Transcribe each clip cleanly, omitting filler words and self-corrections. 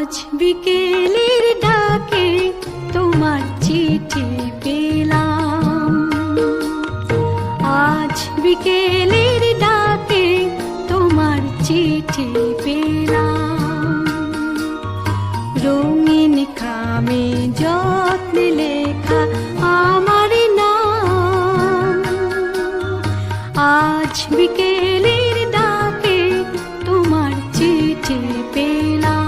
আজ বিকেলের ডাকে তোমার চিঠি পেলাম, আজ বিকেলের ডাকে তোমার চিঠি পেলাম। রঙিন খামে যত্নে লেখা আমার নাম, আজ বিকেলের ডাকে তোমার চিঠি পেলাম।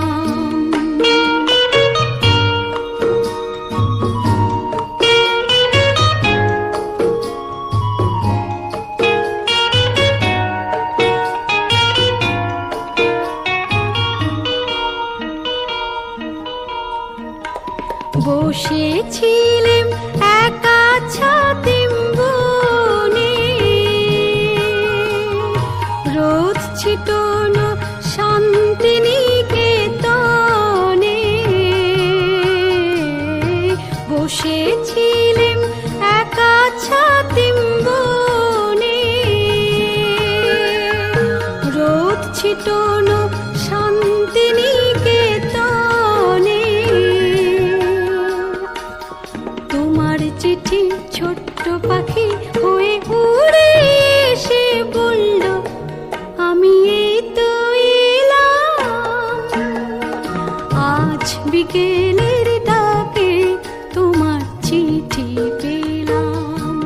বসেছিলেম একা ছাতিম বনে, রোদ ছিটানো শান্তিনিকেতনে। বসেছিলেম একা ছাতিম বনে, রোদ ছিটানো শান্তিনিকেতনে। তোমার চিঠি ছোট্ট পাখি হয়ে উড়ে এসে বলল, আমি এই তো এলাম। আজ বিকেলের ডাকে তোমার চিঠি পেলাম।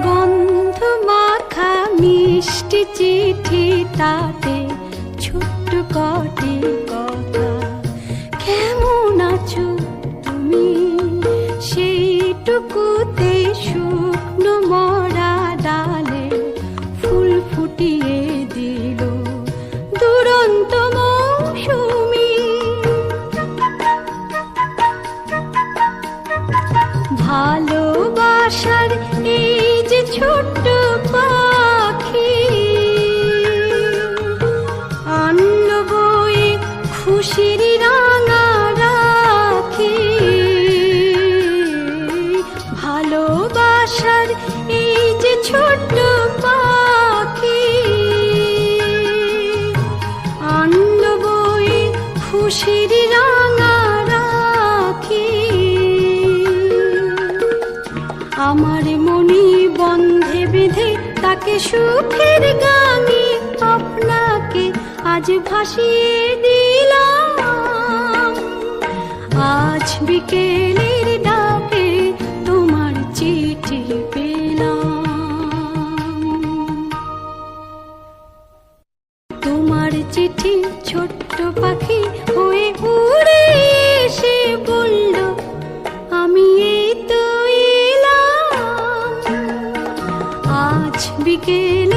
গন্ধ মাখা মিষ্টি চিঠিটাতে ছোট্ট কটি কথা, কেমন আছো তুমি, সেইটুকুতে শুকনো মরা ডালে ফুল ফুটিয়ে দিল দুরন্ত মৌসুমি। ভালোবাসার এই যে ছোট্ট পাখি, আনলো বয়ে খুশির রাঙা রাখি। ভালোবাসার এই যে ছোট্ট পাখি, আনলো বয়ে খুশির রাঙা রাখি। আমার মনি বন্ধে বেঁধে তাকে সুখের গানে আপনাকে আজ ভাসিয়ে দিলাম। আজ বিকেলের ডাকে তোমার চিঠি পেলাম। তোমার চিঠি ছোট্ট পাখি হয়ে উড়ে এসে বলল, আমি এই তো এলাম। আজ বিকেলে